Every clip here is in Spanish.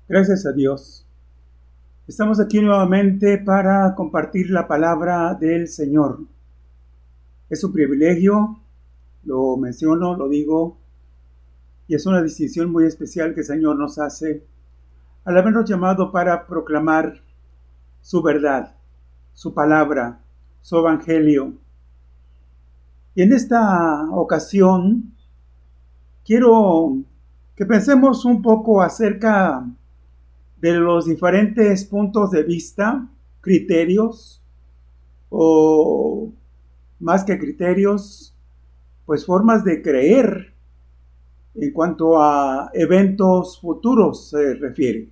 Gracias a Dios. Estamos aquí nuevamente para compartir la palabra del Señor. Es un privilegio, lo menciono, lo digo, y es una distinción muy especial que el Señor nos hace al habernos llamado para proclamar su verdad, su palabra, su evangelio. Y en esta ocasión quiero que pensemos un poco acerca de los diferentes puntos de vista, criterios, o más que criterios, pues formas de creer en cuanto a eventos futuros se refiere.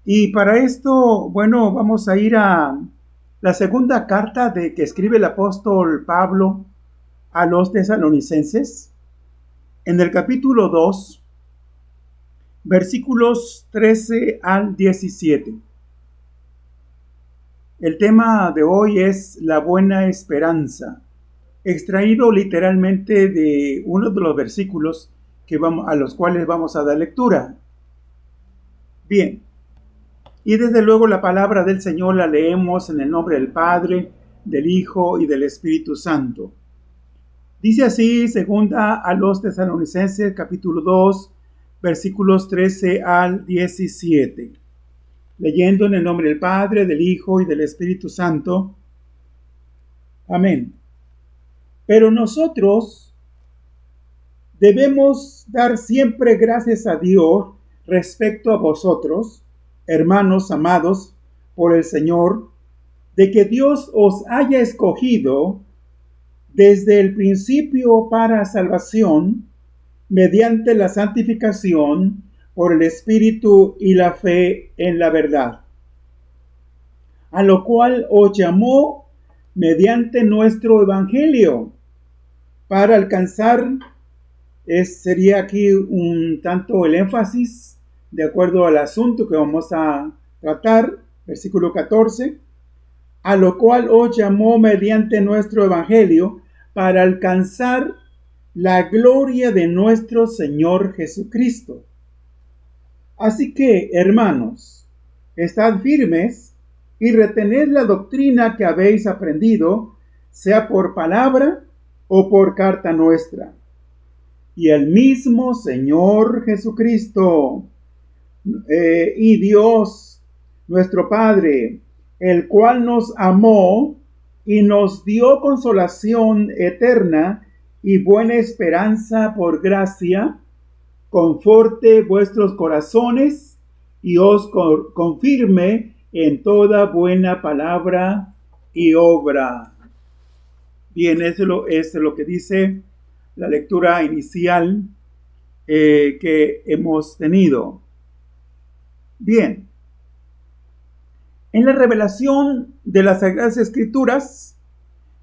Y para esto, bueno, vamos a ir a la segunda carta que escribe el apóstol Pablo a los tesalonicenses, en el capítulo 2, versículos 13 al 17. El tema de hoy es la buena esperanza, extraído literalmente de uno de los versículos a los cuales vamos a dar lectura. Bien, y desde luego la palabra del Señor la leemos en el nombre del Padre, del Hijo y del Espíritu Santo. Dice así, segunda a los tesalonicenses, capítulo 2, versículos 13 al 17. Leyendo en el nombre del Padre, del Hijo y del Espíritu Santo. Amén. Pero nosotros debemos dar siempre gracias a Dios respecto a vosotros, hermanos amados por el Señor, de que Dios os haya escogido desde el principio para salvación, mediante la santificación por el Espíritu y la fe en la verdad, a lo cual os llamó mediante nuestro evangelio, para alcanzar, sería aquí un tanto el énfasis, de acuerdo al asunto que vamos a tratar, versículo 14, a lo cual os llamó mediante nuestro evangelio, para alcanzar la gloria de nuestro Señor Jesucristo. Así que, hermanos, estad firmes y retened la doctrina que habéis aprendido, sea por palabra o por carta nuestra. Y el mismo Señor Jesucristo y Dios, nuestro Padre, el cual nos amó y nos dio consolación eterna y buena esperanza por gracia, conforte vuestros corazones y os confirme en toda buena palabra y obra. Bien, eso es lo que dice la lectura inicial que hemos tenido. Bien, en la revelación de las Sagradas Escrituras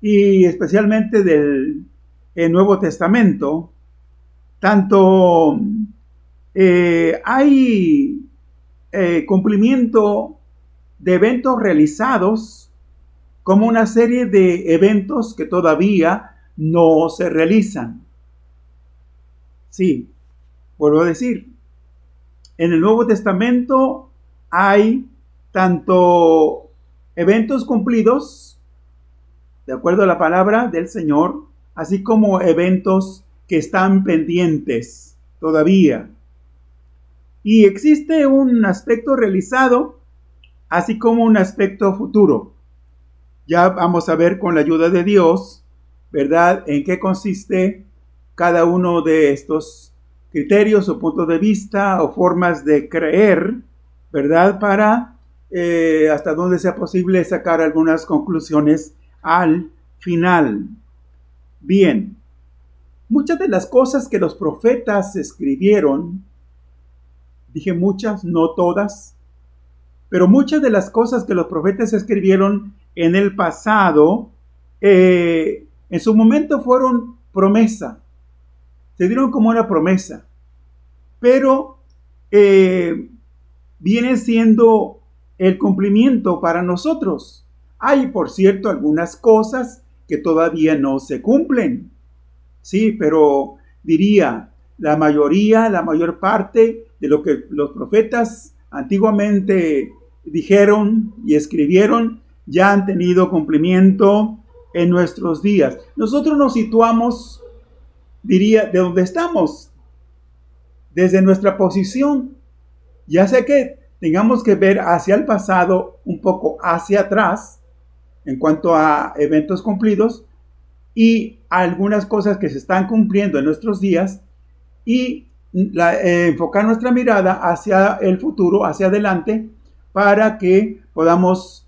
y especialmente del Nuevo Testamento, tanto hay cumplimiento de eventos realizados como una serie de eventos que todavía no se realizan. Sí, vuelvo a decir, en el Nuevo Testamento hay tanto eventos cumplidos, de acuerdo a la palabra del Señor, así como eventos que están pendientes todavía. Y existe un aspecto realizado, así como un aspecto futuro. Ya vamos a ver con la ayuda de Dios, ¿verdad?, en qué consiste cada uno de estos criterios o puntos de vista o formas de creer, ¿verdad?, para hasta donde sea posible sacar algunas conclusiones al final. Bien, muchas de las cosas que los profetas escribieron, dije muchas, no todas, pero muchas de las cosas que los profetas escribieron en el pasado, en su momento fueron promesa, se dieron como una promesa, pero viene siendo el cumplimiento para nosotros. Hay, por cierto, algunas cosas que todavía no se cumplen, sí, pero diría, la mayor parte de lo que los profetas antiguamente dijeron y escribieron, ya han tenido cumplimiento en nuestros días. Nosotros nos situamos, diría, de donde estamos, desde nuestra posición. Ya sé que tengamos que ver hacia el pasado, un poco hacia atrás, en cuanto a eventos cumplidos y algunas cosas que se están cumpliendo en nuestros días, y enfocar nuestra mirada hacia el futuro, hacia adelante, para que podamos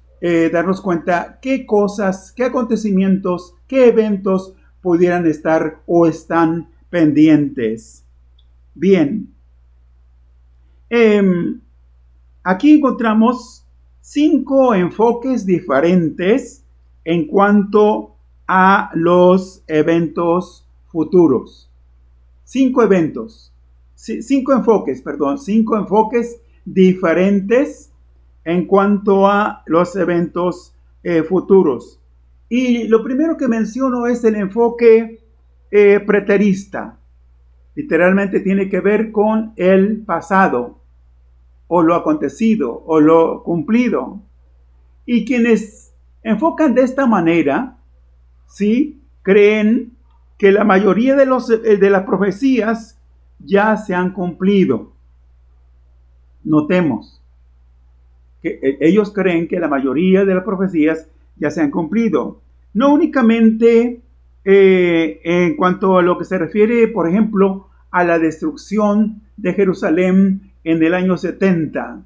darnos cuenta qué cosas, qué acontecimientos, qué eventos pudieran estar o están pendientes. Bien, aquí encontramos 5 enfoques diferentes en cuanto a los eventos futuros. 5 enfoques diferentes en cuanto a los eventos futuros. Y lo primero que menciono es el enfoque preterista. Literalmente tiene que ver con el pasado, o lo acontecido, o lo cumplido. Y quienes enfocan de esta manera, ¿sí?, creen que la mayoría de las profecías ya se han cumplido. Notemos que ellos creen que la mayoría de las profecías ya se han cumplido. No únicamente en cuanto a lo que se refiere, por ejemplo, a la destrucción de Jerusalén en el año 70,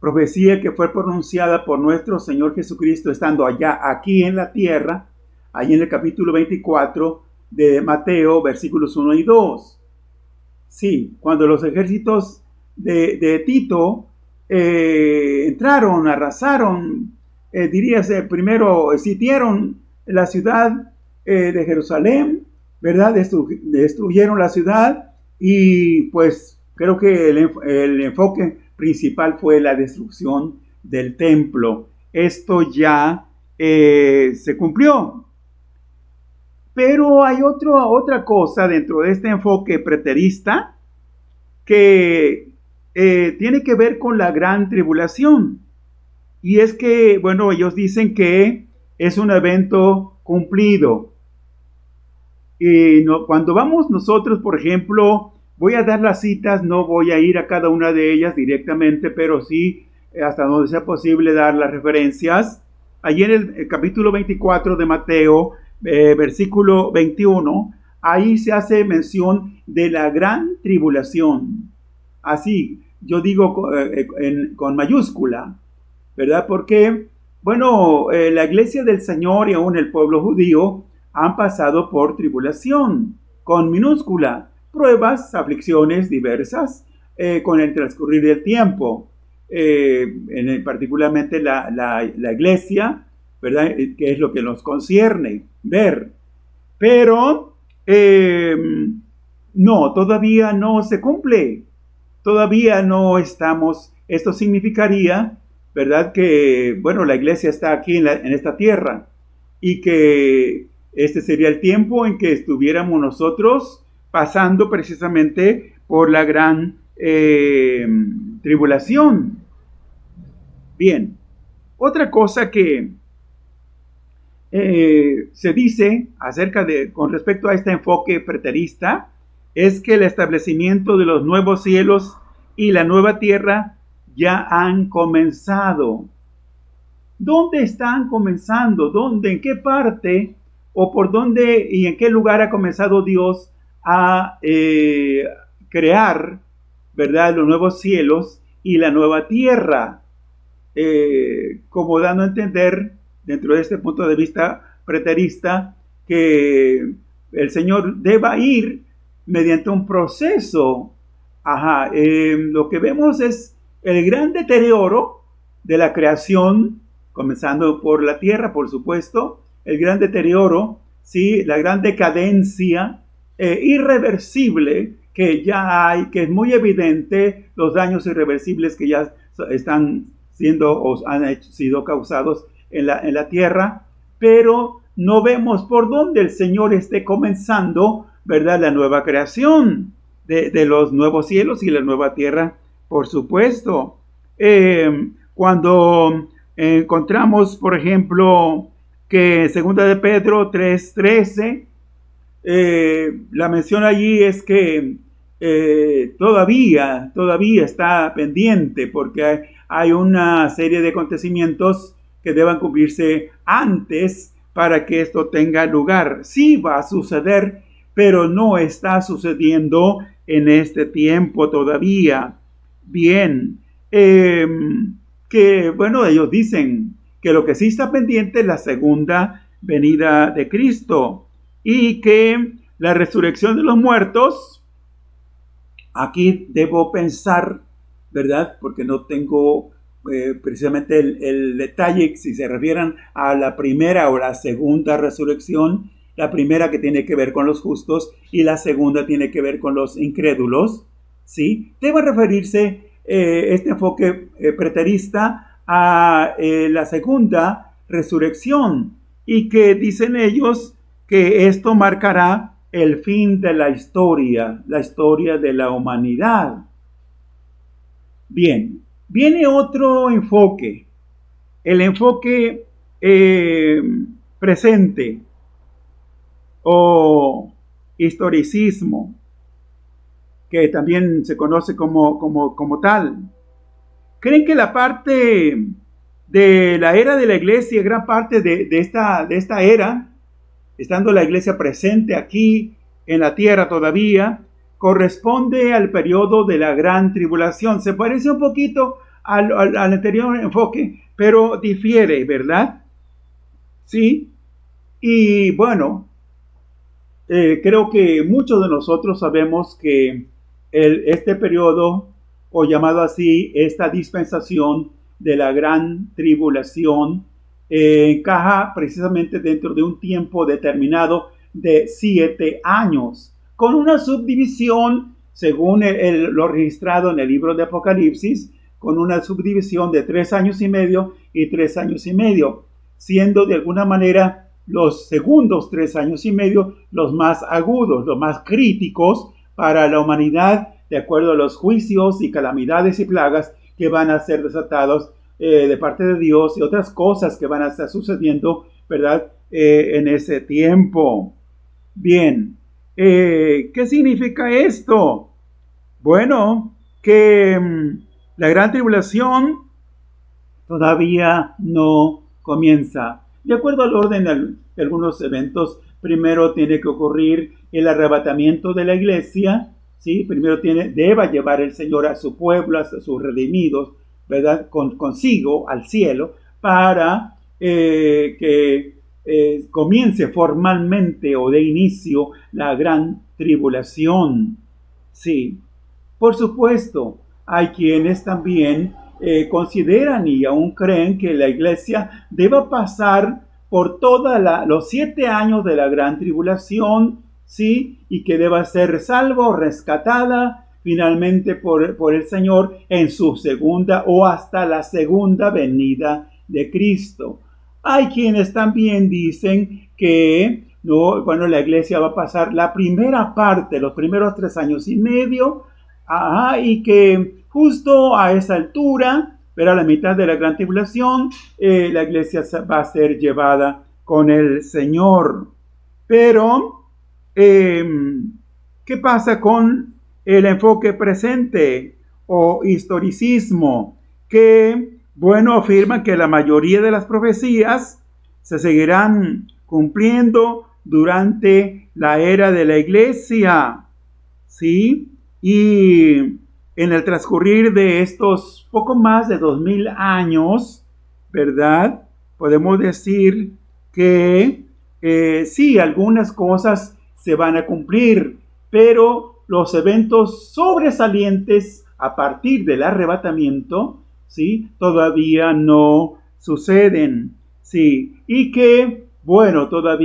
profecía que fue pronunciada por nuestro Señor Jesucristo estando aquí en la tierra, ahí en el capítulo 24 de Mateo, versículos 1 y 2. Sí, cuando los ejércitos de Tito entraron, arrasaron, diríase, primero sitiaron la ciudad de Jerusalén, ¿verdad? Destruyeron la ciudad, y pues creo que el enfoque principal fue la destrucción del templo. Esto ya se cumplió. Pero hay otra cosa dentro de este enfoque preterista que tiene que ver con la gran tribulación. Y es que, bueno, ellos dicen que es un evento cumplido. Y cuando vamos nosotros, por ejemplo, voy a dar las citas, no voy a ir a cada una de ellas directamente, pero sí, hasta donde sea posible, dar las referencias. Allí en el capítulo 24 de Mateo, versículo 21, ahí se hace mención de la gran tribulación. Así, yo digo con mayúscula, ¿verdad? Porque, bueno, la iglesia del Señor y aún el pueblo judío han pasado por tribulación, con minúscula, pruebas, aflicciones diversas con el transcurrir del tiempo. Particularmente la iglesia, ¿verdad?, que es lo que nos concierne ver. Pero no, todavía no se cumple. Todavía no estamos. Esto significaría, ¿verdad?, que, bueno, la iglesia está aquí en esta tierra, y que este sería el tiempo en que estuviéramos nosotros pasando precisamente por la gran tribulación. Bien, otra cosa que se dice con respecto a este enfoque preterista es que el establecimiento de los nuevos cielos y la nueva tierra ya han comenzado. ¿Dónde están comenzando? ¿Dónde? ¿En qué parte? ¿O por dónde y en qué lugar ha comenzado Dios a crear, ¿verdad?, los nuevos cielos y la nueva tierra? Como dando a entender, dentro de este punto de vista preterista, que el Señor deba ir mediante un proceso. Lo que vemos es el gran deterioro de la creación, comenzando por la tierra, por supuesto, el gran deterioro, ¿sí?, la gran decadencia irreversible que ya hay, que es muy evidente, los daños irreversibles que ya están siendo o han sido causados en la tierra, pero no vemos por dónde el Señor esté comenzando, ¿verdad?, la nueva creación de los nuevos cielos y la nueva tierra por supuesto. Cuando encontramos, por ejemplo, que segunda de Pedro 3:13, la mención allí es que todavía está pendiente porque hay una serie de acontecimientos que deban cumplirse antes para que esto tenga lugar. Sí va a suceder, pero no está sucediendo en este tiempo todavía. Bien, que bueno, ellos dicen que lo que sí está pendiente es la segunda venida de Cristo y que la resurrección de los muertos, aquí debo pensar, ¿verdad? Porque no tengo precisamente el detalle, si se refieren a la primera o la segunda resurrección, la primera que tiene que ver con los justos y la segunda tiene que ver con los incrédulos, ¿sí? Debe referirse este enfoque preterista a la segunda resurrección y que dicen ellos que esto marcará el fin de la historia de la humanidad. Bien, viene otro enfoque, el enfoque presente o historicismo, que también se conoce como tal. ¿Creen que la parte de la era de la iglesia, gran parte de esta era, estando la iglesia presente aquí en la tierra todavía, corresponde al periodo de la gran tribulación? Se parece un poquito al anterior enfoque, pero difiere, ¿verdad? Sí. Y bueno, creo que muchos de nosotros sabemos que este periodo, o llamado así, esta dispensación de la gran tribulación, encaja precisamente dentro de un tiempo determinado de 7 años, con una subdivisión, según lo registrado en el libro de Apocalipsis, con una subdivisión de 3 años y medio y 3 años y medio, siendo de alguna manera los segundos 3 años y medio los más agudos, los más críticos para la humanidad, de acuerdo a los juicios y calamidades y plagas que van a ser desatados de parte de Dios y otras cosas que van a estar sucediendo, ¿verdad? En ese tiempo. Bien, ¿qué significa esto? Bueno, que la gran tribulación todavía no comienza. De acuerdo al orden de algunos eventos, primero tiene que ocurrir el arrebatamiento de la iglesia, ¿sí? Primero debe llevar el Señor a su pueblo, a sus redimidos, ¿verdad? Consigo al cielo, para que comience formalmente o de inicio la gran tribulación. Sí, por supuesto, hay quienes también consideran y aún creen que la iglesia deba pasar por todos los 7 años de la gran tribulación, ¿sí? Y que deba ser salvo, rescatada finalmente por el Señor en su segunda o hasta la segunda venida de Cristo. Hay quienes también dicen que no, bueno, la iglesia va a pasar la primera parte, los primeros 3 años y medio, y que justo a esa altura, pero a la mitad de la gran tribulación, la iglesia va a ser llevada con el Señor. Pero, ¿qué pasa con el enfoque presente o historicismo? Que, bueno, afirma que la mayoría de las profecías se seguirán cumpliendo durante la era de la iglesia, ¿sí? Y en el transcurrir de estos poco más de 2000 años, ¿verdad? Podemos decir que sí, algunas cosas se van a cumplir, pero los eventos sobresalientes a partir del arrebatamiento, ¿sí? Todavía no suceden, ¿sí? Y que, bueno, toda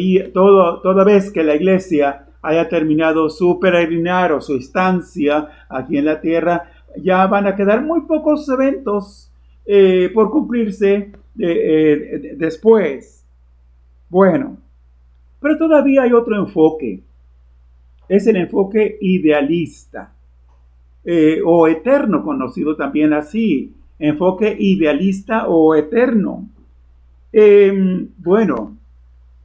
vez que la iglesia haya terminado su peregrinar o su estancia aquí en la tierra, ya van a quedar muy pocos eventos por cumplirse después. Bueno, pero todavía hay otro enfoque. Es el enfoque idealista. o eterno, conocido también así, enfoque idealista o eterno. Bueno,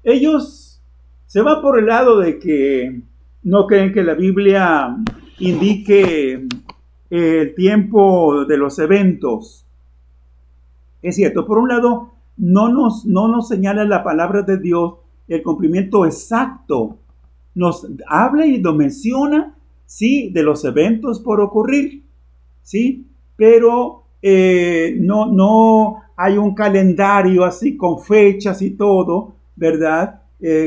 ellos se van por el lado de que no creen que la Biblia indique el tiempo de los eventos. Es cierto, por un lado, no nos señala la palabra de Dios el cumplimiento exacto. Nos habla y nos menciona, sí, de los eventos por ocurrir, sí, pero no hay un calendario así con fechas y todo, ¿verdad?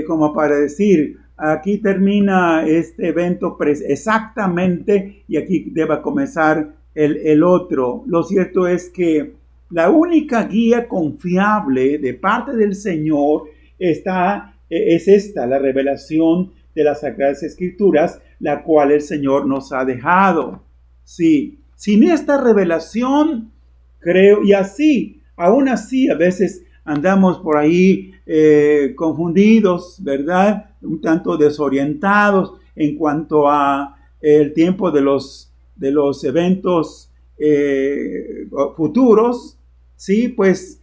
Como para decir, aquí termina este evento exactamente y aquí debe comenzar el otro. Lo cierto es que la única guía confiable de parte del Señor es esta, la revelación de las Sagradas Escrituras, la cual el Señor nos ha dejado. Sí, sin esta revelación, creo, y aún así, a veces andamos por ahí confundidos, ¿verdad? Un tanto desorientados en cuanto a el tiempo de los eventos futuros, ¿sí? Pues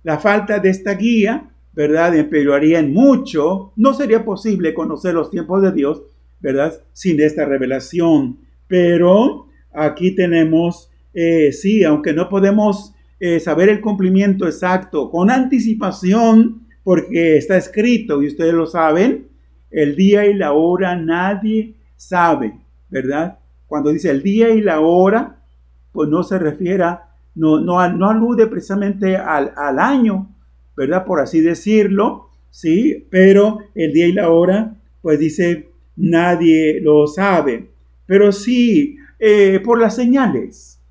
la falta de esta guía, ¿verdad? Empeoraría en mucho. No sería posible conocer los tiempos de Dios, ¿verdad? Sin esta revelación. Pero aquí tenemos, sí, aunque no podemos saber el cumplimiento exacto con anticipación, porque está escrito y ustedes lo saben, el día y la hora nadie sabe, ¿verdad? Cuando dice el día y la hora, pues no se refiere, no alude precisamente al año, ¿verdad? Por así decirlo, ¿sí? Pero el día y la hora, pues dice, nadie lo sabe. Pero sí, por las señales,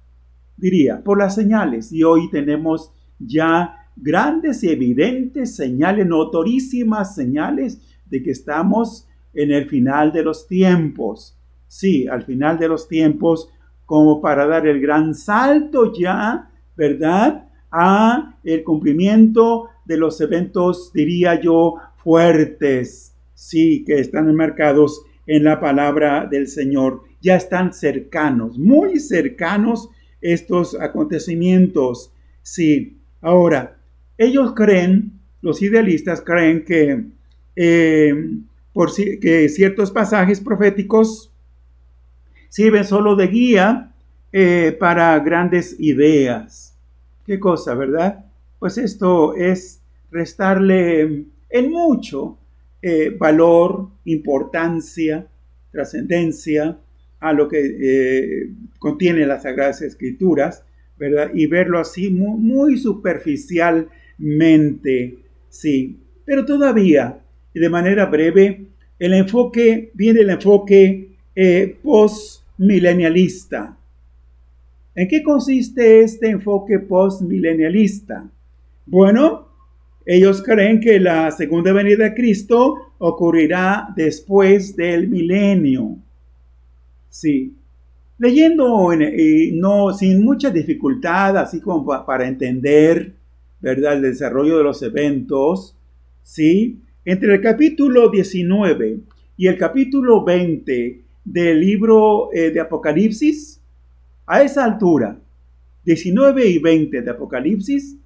diría, por las señales. Y hoy tenemos ya grandes y evidentes señales, notorísimas señales de que estamos en el final de los tiempos. Sí, al final de los tiempos, como para dar el gran salto ya, ¿verdad? A el cumplimiento de los eventos, diría yo, fuertes, sí, que están enmarcados en la palabra del Señor. Ya están cercanos, muy cercanos estos acontecimientos. Sí, ahora, ellos creen, los idealistas creen que, que ciertos pasajes proféticos sirven solo de guía para grandes ideas. ¿Qué cosa, verdad? Pues esto es restarle en mucho valor, importancia, trascendencia a lo que contiene las Sagradas Escrituras, ¿verdad? Y verlo así muy, muy superficialmente, sí. Pero todavía, y de manera breve, viene el enfoque postmilenialista. ¿En qué consiste este enfoque postmilenialista? Bueno, ellos creen que la segunda venida de Cristo ocurrirá después del milenio. Sí. Leyendo no sin mucha dificultad, así como para entender, ¿verdad?, el desarrollo de los eventos, ¿sí? Entre el capítulo 19 y el capítulo 20 del libro de Apocalipsis, a esa altura, 19 y 20 de Apocalipsis,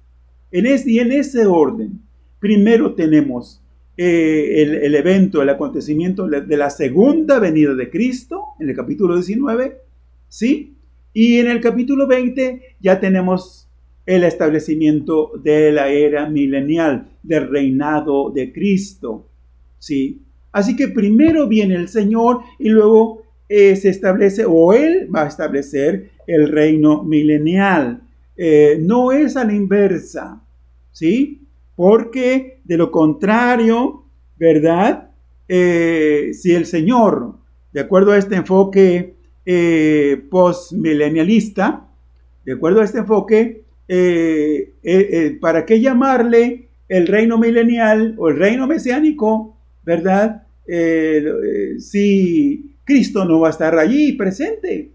en ese orden, primero tenemos el evento, el acontecimiento de la segunda venida de Cristo, en el capítulo 19, ¿sí? Y en el capítulo 20 ya tenemos el establecimiento de la era milenial, del reinado de Cristo, ¿sí? Así que primero viene el Señor y luego se establece, o Él va a establecer el reino milenial. No es a la inversa, ¿sí? Porque de lo contrario, ¿verdad? Si el Señor, de acuerdo a este enfoque postmilenialista, de acuerdo a este enfoque, ¿para qué llamarle el reino milenial o el reino mesiánico, ¿verdad? Si Cristo no va a estar allí presente,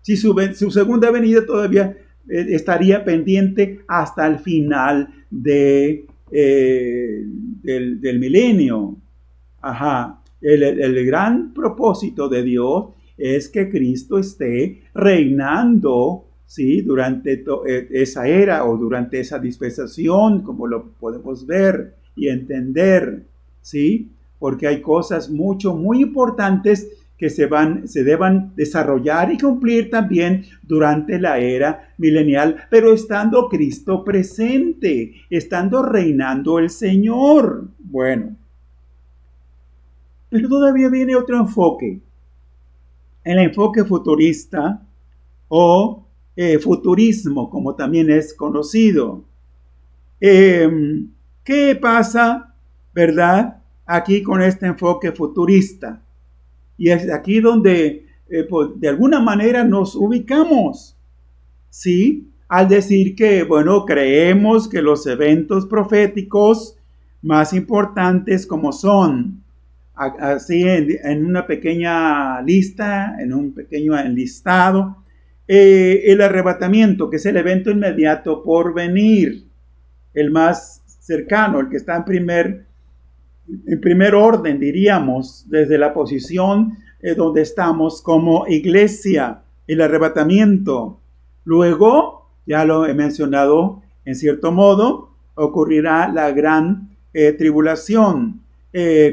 si su segunda venida todavía estaría pendiente hasta el final del milenio. Ajá. El gran propósito de Dios es que Cristo esté reinando, ¿sí? Durante esa era o durante esa dispensación, como lo podemos ver y entender, ¿sí? Porque hay cosas muy importantes que se deban desarrollar y cumplir también durante la era milenial, pero estando Cristo presente, estando reinando el Señor. Bueno, pero todavía viene otro enfoque, el enfoque futurista o futurismo, como también es conocido. ¿Qué pasa, verdad, aquí con este enfoque futurista? Y es aquí donde, pues, de alguna manera nos ubicamos, ¿sí? Al decir que, bueno, creemos que los eventos proféticos más importantes como son, así en una pequeña lista, en un pequeño enlistado, el arrebatamiento, que es el evento inmediato por venir, el más cercano, el que está en primer orden, diríamos, desde la posición donde estamos como iglesia, el arrebatamiento. Luego, ya lo he mencionado en cierto modo, ocurrirá la gran tribulación.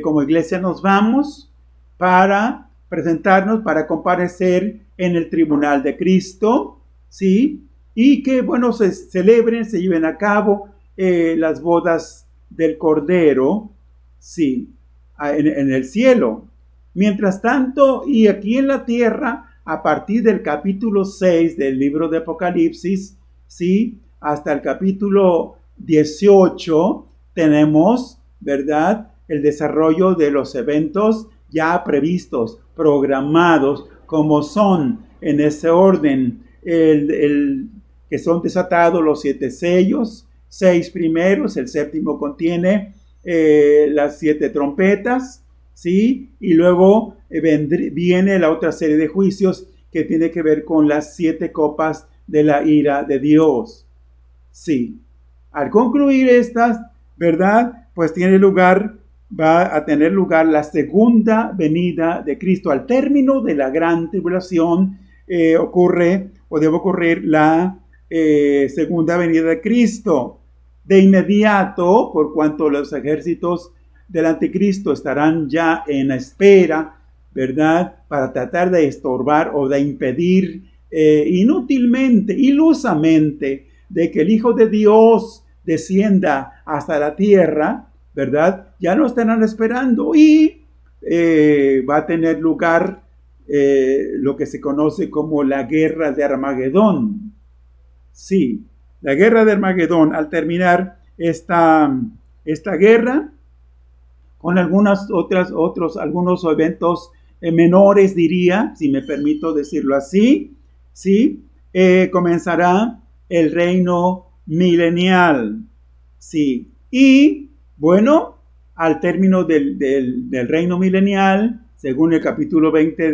Como iglesia nos vamos para presentarnos, para comparecer en el tribunal de Cristo, ¿sí? Y que, bueno, se celebren, se lleven a cabo las bodas del Cordero, sí, en el cielo. Mientras tanto, y aquí en la tierra, a partir del capítulo 6 del libro de Apocalipsis, sí, hasta el capítulo 18, tenemos, ¿verdad?, el desarrollo de los eventos ya previstos, programados, como son en ese orden, que son desatados los 7 sellos, 6 primeros, el séptimo contiene las 7 trompetas, ¿sí? Y luego viene la otra serie de juicios que tiene que ver con las 7 copas de la ira de Dios. Sí. Al concluir estas, ¿verdad? Pues va a tener lugar la segunda venida de Cristo. Al término de la gran tribulación debe ocurrir la segunda venida de Cristo. De inmediato, por cuanto los ejércitos del anticristo estarán ya en espera, ¿verdad?, para tratar de estorbar o de impedir inútilmente, ilusamente, de que el Hijo de Dios descienda hasta la tierra, ¿verdad? Ya lo estarán esperando y va a tener lugar lo que se conoce como la guerra de Armagedón. Sí, la guerra de Armagedón. Al terminar esta guerra, con algunos eventos menores, diría, si me permito decirlo así, ¿sí? Comenzará el reino milenial, ¿sí? Y, bueno, al término del reino milenial, según el capítulo 20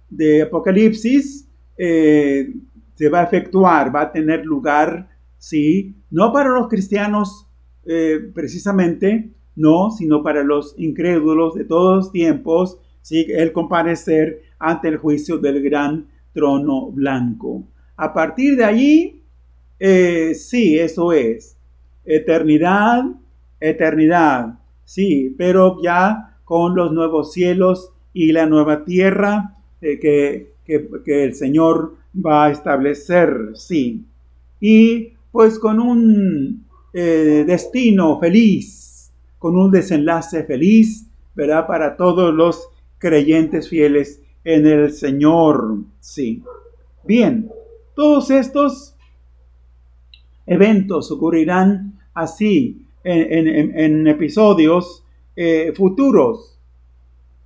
de Apocalipsis, se va a efectuar, va a tener lugar, ¿sí? No para los cristianos precisamente, no, sino para los incrédulos de todos los tiempos, ¿sí? El comparecer ante el juicio del gran trono blanco. A partir de allí, sí, eso es, eternidad, sí, pero ya con los nuevos cielos y la nueva tierra que el Señor va a establecer, sí. Y pues con un destino feliz, con un desenlace feliz, ¿verdad?, para todos los creyentes fieles en el Señor, sí. Bien, todos estos eventos ocurrirán así en episodios futuros,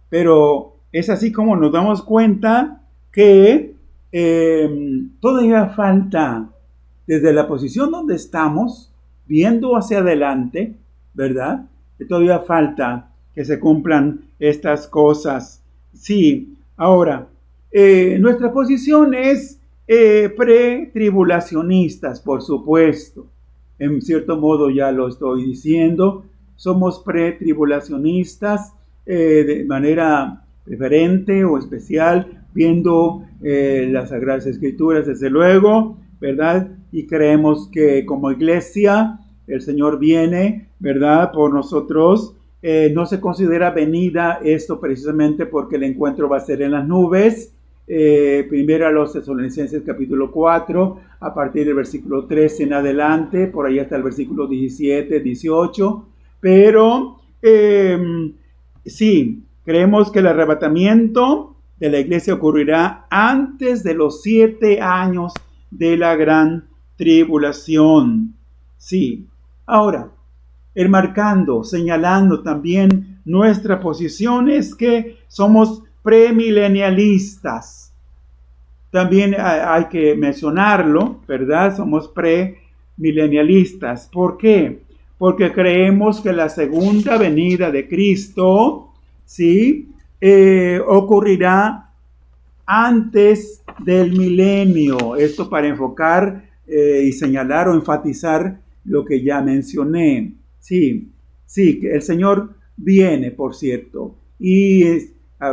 pero es así como nos damos cuenta que todavía falta, desde la posición donde estamos, viendo hacia adelante, ¿verdad?, que todavía falta que se cumplan estas cosas. Sí, ahora, nuestra posición es pre-tribulacionistas, por supuesto. En cierto modo ya lo estoy diciendo, somos pre-tribulacionistas de manera diferente o especial viendo las Sagradas Escrituras, desde luego, ¿verdad? Y creemos que como iglesia el Señor viene, ¿verdad? Por nosotros. No se considera venida esto precisamente porque el encuentro va a ser en las nubes. Primero a los Tesalonicenses capítulo 4, a partir del versículo 13 en adelante, por ahí hasta el versículo 17, 18. Pero sí, creemos que el arrebatamiento de la iglesia ocurrirá antes de los 7 años de la gran tribulación. Sí, ahora, enmarcando, señalando también nuestra posición es que somos premilenialistas. También hay que mencionarlo, ¿verdad? Somos premilenialistas. ¿Por qué? Porque creemos que la segunda venida de Cristo, ¿sí? Ocurrirá antes del milenio. Esto para enfocar y señalar o enfatizar lo que ya mencioné. Sí, que el Señor viene, por cierto. Y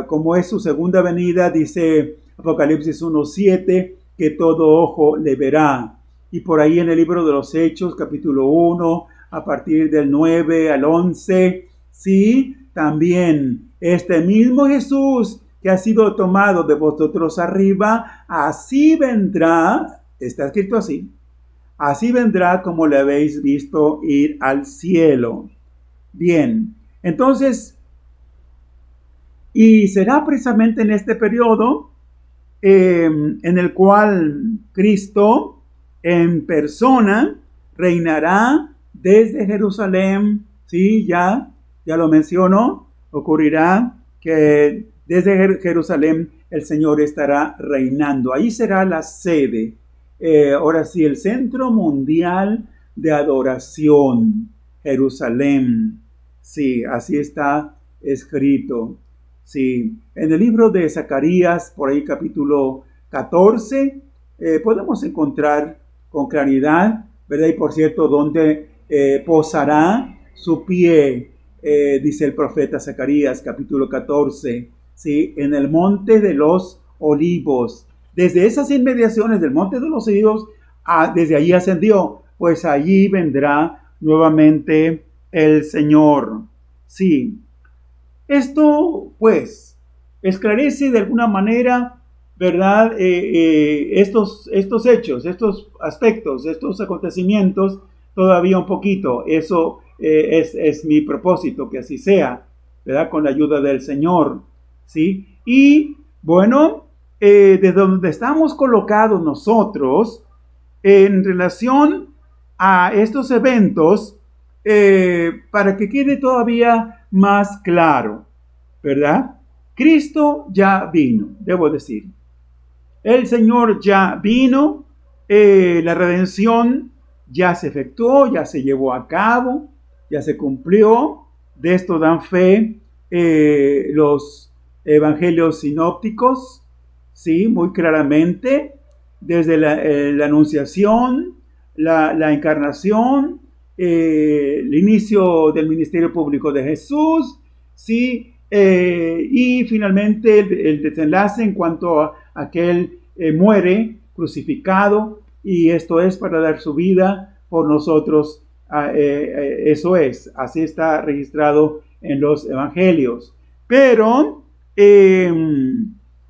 como es su segunda venida, dice Apocalipsis 1:7, que todo ojo le verá. Y por ahí en el libro de los Hechos, capítulo 1, a partir del 9 al 11, sí, también este mismo Jesús que ha sido tomado de vosotros arriba, así vendrá, está escrito así vendrá como le habéis visto ir al cielo. Bien, entonces, y será precisamente en este periodo en el cual Cristo en persona reinará desde Jerusalén. Sí, ya lo menciono, ocurrirá que desde Jerusalén el Señor estará reinando. Ahí será la sede. Ahora sí, el centro mundial de adoración, Jerusalén. Sí, así está escrito. Sí, en el libro de Zacarías, por ahí capítulo 14, podemos encontrar con claridad, ¿verdad? Y por cierto, donde posará su pie, dice el profeta Zacarías, capítulo 14, ¿sí? En el monte de los olivos. Desde esas inmediaciones del monte de los olivos, desde allí ascendió, pues allí vendrá nuevamente el Señor. Sí. Esto, pues, esclarece de alguna manera, ¿verdad? Estos hechos, estos aspectos, estos acontecimientos, todavía un poquito. Eso es mi propósito, que así sea, ¿verdad? Con la ayuda del Señor, ¿sí? Y, bueno, desde donde estamos colocados nosotros, en relación a estos eventos, para que quede todavía más claro, ¿verdad? Cristo ya vino, debo decir. El Señor ya vino, la redención ya se efectuó, ya se llevó a cabo, ya se cumplió. De esto dan fe los evangelios sinópticos, sí, muy claramente, desde la anunciación, la encarnación, el inicio del ministerio público de Jesús, sí, y finalmente el desenlace en cuanto a que Él muere crucificado, y esto es para dar su vida por nosotros. Eso es, así está registrado en los evangelios. Pero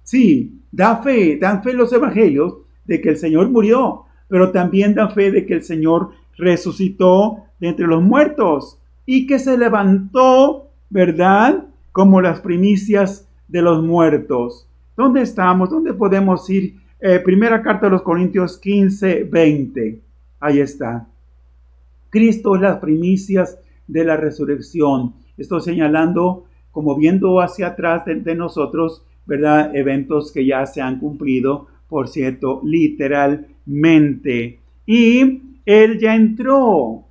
sí, dan fe los evangelios de que el Señor murió, pero también dan fe de que el Señor resucitó de entre los muertos y que se levantó, ¿verdad? Como las primicias de los muertos. ¿Dónde estamos? ¿Dónde podemos ir? Primera carta a los Corintios 15:20. Ahí está. Cristo es las primicias de la resurrección. Estoy señalando, como viendo hacia atrás de nosotros, ¿verdad? Eventos que ya se han cumplido, por cierto, literalmente. Y Él ya entró,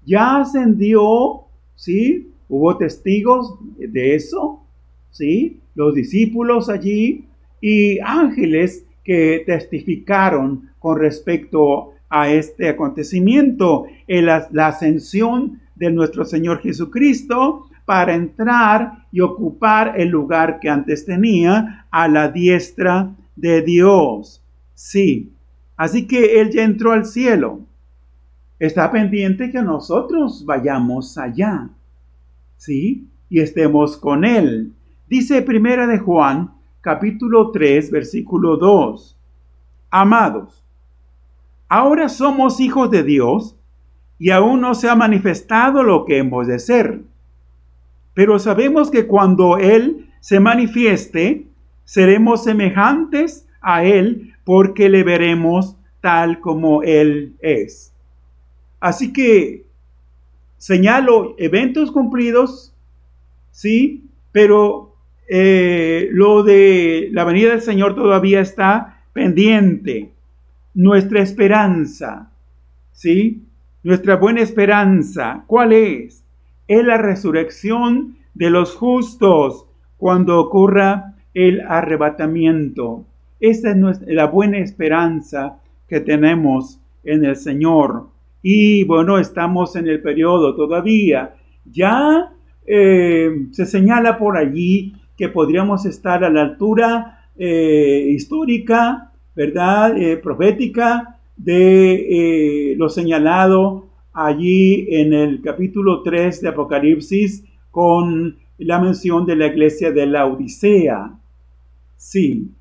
ya ascendió, ¿sí? Hubo testigos de eso, ¿sí? Los discípulos allí y ángeles que testificaron con respecto a este acontecimiento, la ascensión de nuestro Señor Jesucristo para entrar y ocupar el lugar que antes tenía a la diestra de Dios. Sí, así que Él ya entró al cielo. Está pendiente que nosotros vayamos allá, ¿sí? Y estemos con Él. Dice Primera de Juan, capítulo 3, versículo 2. Amados, ahora somos hijos de Dios y aún no se ha manifestado lo que hemos de ser. Pero sabemos que cuando Él se manifieste, seremos semejantes a Él porque le veremos tal como Él es. Así que señalo eventos cumplidos, sí, pero lo de la venida del Señor todavía está pendiente. Nuestra esperanza, ¿sí? Nuestra buena esperanza, ¿cuál es? Es la resurrección de los justos cuando ocurra el arrebatamiento. Esa es la buena esperanza que tenemos en el Señor. Y bueno, estamos en el periodo todavía. Ya se señala por allí que podríamos estar a la altura histórica, ¿verdad? Profética de lo señalado allí en el capítulo 3 de Apocalipsis con la mención de la iglesia de la Odisea. Sí,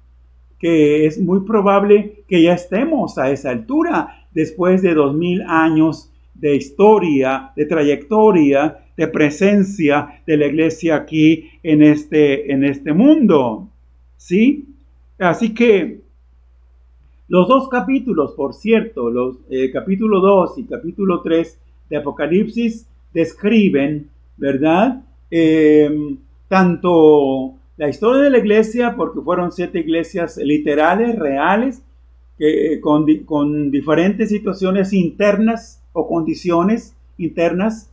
que es muy probable que ya estemos a esa altura después de 2000 años de historia, de trayectoria, de presencia de la iglesia aquí en este mundo. ¿Sí? Así que los dos capítulos, por cierto, los capítulo 2 y capítulo 3 de Apocalipsis describen, ¿verdad? Tanto la historia de la iglesia, porque fueron 7 iglesias literales, reales, con diferentes situaciones internas o condiciones internas,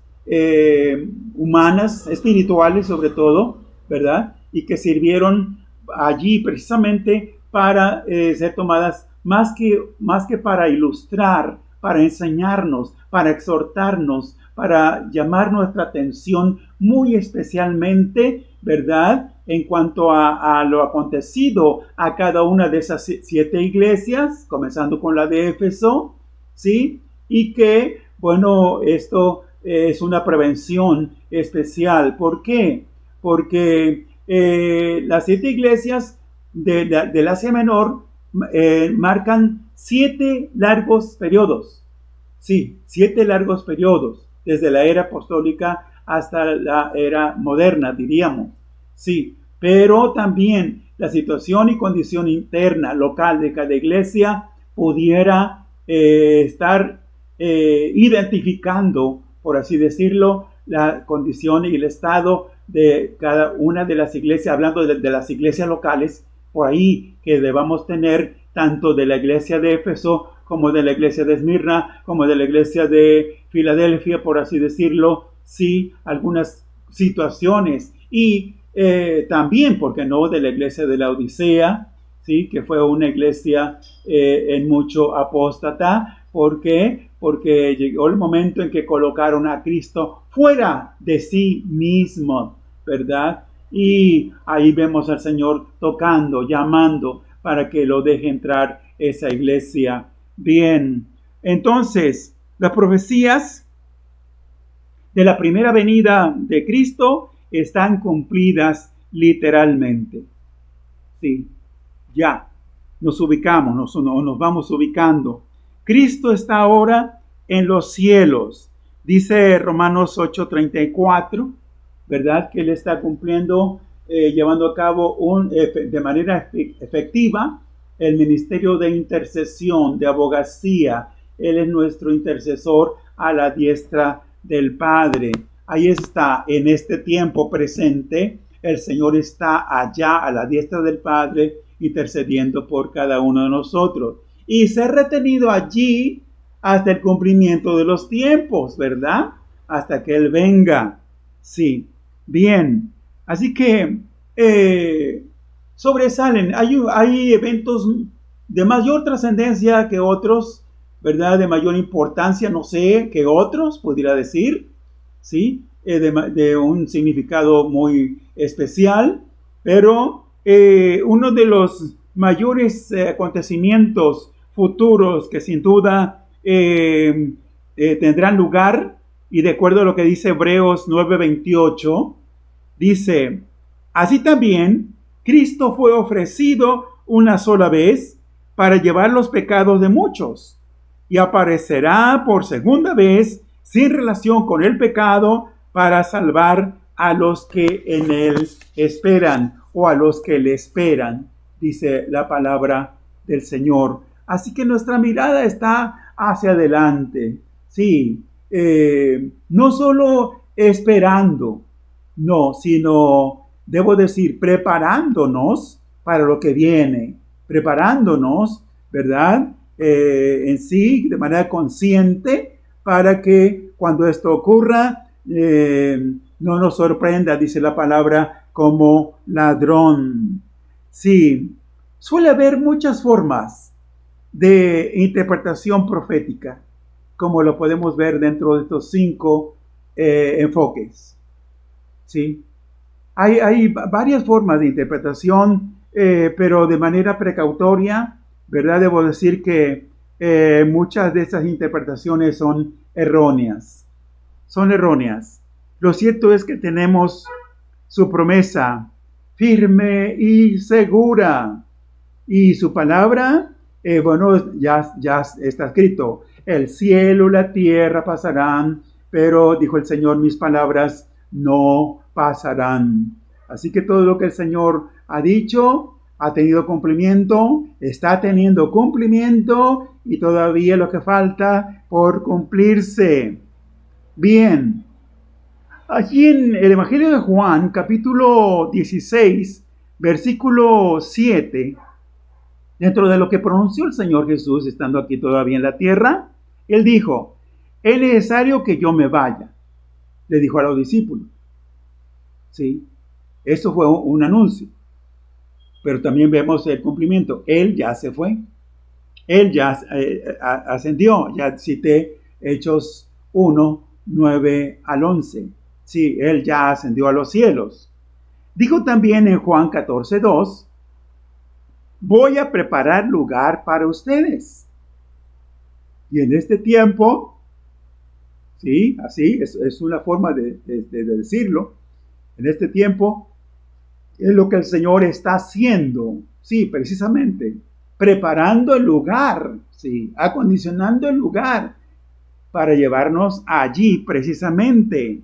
humanas, espirituales sobre todo, ¿verdad? Y que sirvieron allí precisamente para ser tomadas más que para ilustrar, para enseñarnos, para exhortarnos, para llamar nuestra atención muy especialmente, ¿verdad? En cuanto a lo acontecido a cada una de esas 7 iglesias, comenzando con la de Éfeso, ¿sí? Y que, bueno, esto es una prevención especial. ¿Por qué? Porque las 7 iglesias del Asia Menor marcan 7 largos periodos. Sí, 7 largos periodos, desde la era apostólica hasta la era moderna, diríamos. Sí, pero también la situación y condición interna, local de cada iglesia pudiera estar identificando, por así decirlo, la condición y el estado de cada una de las iglesias, hablando de las iglesias locales, por ahí que debamos tener tanto de la iglesia de Éfeso como de la iglesia de Esmirna, como de la iglesia de Filadelfia, por así decirlo, sí, algunas situaciones. Y también, ¿por qué no?, de la iglesia de la Odisea, sí, que fue una iglesia en mucho apóstata. ¿Por qué? Porque llegó el momento en que colocaron a Cristo fuera de sí mismo, ¿verdad? Y ahí vemos al Señor tocando, llamando para que lo deje entrar esa iglesia. Bien, entonces, las profecías de la primera venida de Cristo están cumplidas literalmente. Sí, ya nos ubicamos, nos vamos ubicando. Cristo está ahora en los cielos. Dice Romanos 8:34, ¿verdad? Que Él está cumpliendo, llevando a cabo de manera efectiva el ministerio de intercesión, de abogacía. Él es nuestro intercesor a la diestra del Padre. Ahí está, en este tiempo presente, el Señor está allá a la diestra del Padre intercediendo por cada uno de nosotros. Y ser retenido allí hasta el cumplimiento de los tiempos, ¿verdad? Hasta que Él venga. Sí, bien. Así que sobresalen. Hay eventos de mayor trascendencia que otros, ¿verdad? De mayor importancia, no sé, que otros, pudiera decir, ¿sí? de un significado muy especial, pero uno de los mayores acontecimientos futuros que sin duda tendrán lugar, y de acuerdo a lo que dice Hebreos 9:28, dice: así también Cristo fue ofrecido una sola vez para llevar los pecados de muchos, y aparecerá por segunda vez sin relación con el pecado para salvar a los que en él esperan, o a los que le esperan, dice la palabra del Señor. Así que nuestra mirada está hacia adelante, sí, no solo esperando, no, sino, debo decir, preparándonos para lo que viene, preparándonos, ¿verdad? En sí, de manera consciente, para que cuando esto ocurra, no nos sorprenda, dice la palabra, como ladrón. Sí, suele haber muchas formas de interpretación profética, como lo podemos ver dentro de estos 5 enfoques. Sí, hay varias formas de interpretación, pero de manera precautoria, ¿verdad? Debo decir que muchas de esas interpretaciones son erróneas. Son erróneas. Lo cierto es que tenemos su promesa firme y segura. Y su palabra, bueno, ya está escrito: el cielo y la tierra pasarán, pero dijo el Señor, mis palabras no pasarán. Así que todo lo que el Señor ha dicho ha tenido cumplimiento, está teniendo cumplimiento, y todavía lo que falta por cumplirse. Bien, aquí en el Evangelio de Juan, capítulo 16, versículo 7, dentro de lo que pronunció el Señor Jesús estando aquí todavía en la tierra, Él dijo: es necesario que yo me vaya, le dijo a los discípulos. Sí, eso fue un anuncio, pero también vemos el cumplimiento. Él ya se fue, Él ya ascendió. Ya cité Hechos 1, 9 al 11. Sí, Él ya ascendió a los cielos. Dijo también en Juan 14, 2, voy a preparar lugar para ustedes. Y en este tiempo, sí, así es una forma de decirlo. En este tiempo es lo que el Señor está haciendo, sí, precisamente, preparando el lugar, sí, acondicionando el lugar para llevarnos allí precisamente.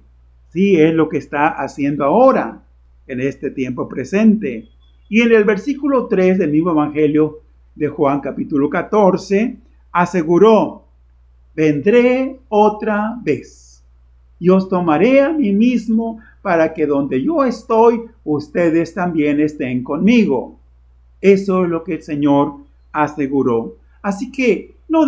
Sí, es lo que está haciendo ahora, en este tiempo presente. Y en el versículo 3 del mismo Evangelio de Juan, capítulo 14, aseguró: vendré otra vez y os tomaré a mí mismo, para que donde yo estoy, ustedes también estén conmigo. Eso es lo que el Señor aseguró. Así que no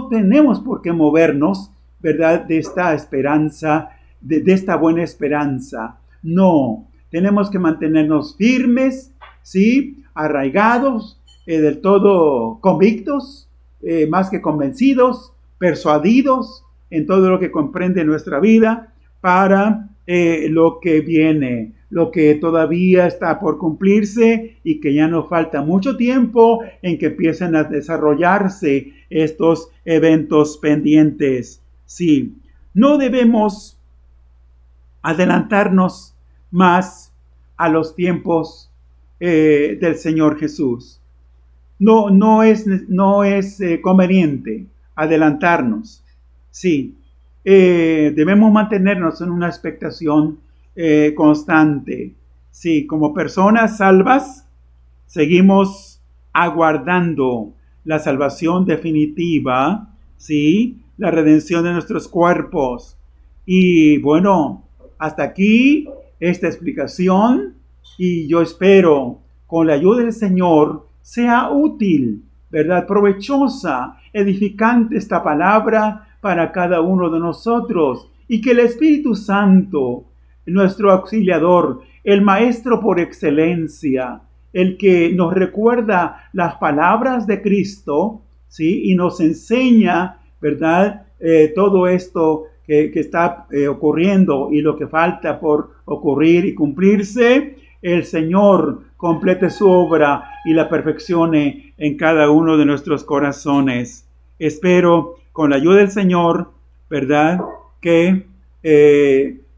tenemos por qué movernos, ¿verdad?, de esta esperanza, de esta buena esperanza. No, tenemos que mantenernos firmes, ¿sí?, arraigados, del todo convictos, más que convencidos, persuadidos en todo lo que comprende nuestra vida, para lo que viene, lo que todavía está por cumplirse, y que ya no falta mucho tiempo en que empiecen a desarrollarse estos eventos pendientes. Sí, no debemos adelantarnos más a los tiempos del Señor Jesús. No es conveniente adelantarnos. Sí, debemos mantenernos en una expectación constante. Sí, como personas salvas, seguimos aguardando la salvación definitiva, sí, la redención de nuestros cuerpos. Y bueno, hasta aquí esta explicación, y yo espero, con la ayuda del Señor, sea útil, ¿verdad?, provechosa, edificante esta palabra para cada uno de nosotros, y que el Espíritu Santo, nuestro auxiliador, el Maestro por excelencia, el que nos recuerda las palabras de Cristo, ¿sí?, y nos enseña, ¿verdad?, todo esto que está ocurriendo y lo que falta por ocurrir y cumplirse, el Señor complete su obra y la perfeccione en cada uno de nuestros corazones. Espero, con la ayuda del Señor, ¿verdad?, que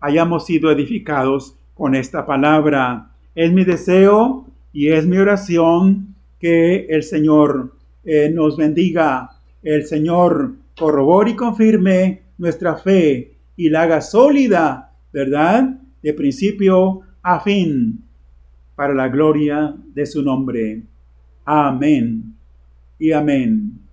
hayamos sido edificados con esta palabra. Es mi deseo y es mi oración que el Señor nos bendiga, el Señor corrobore y confirme nuestra fe y la haga sólida, ¿verdad?, de principio a fin, para la gloria de su nombre. Amén y amén.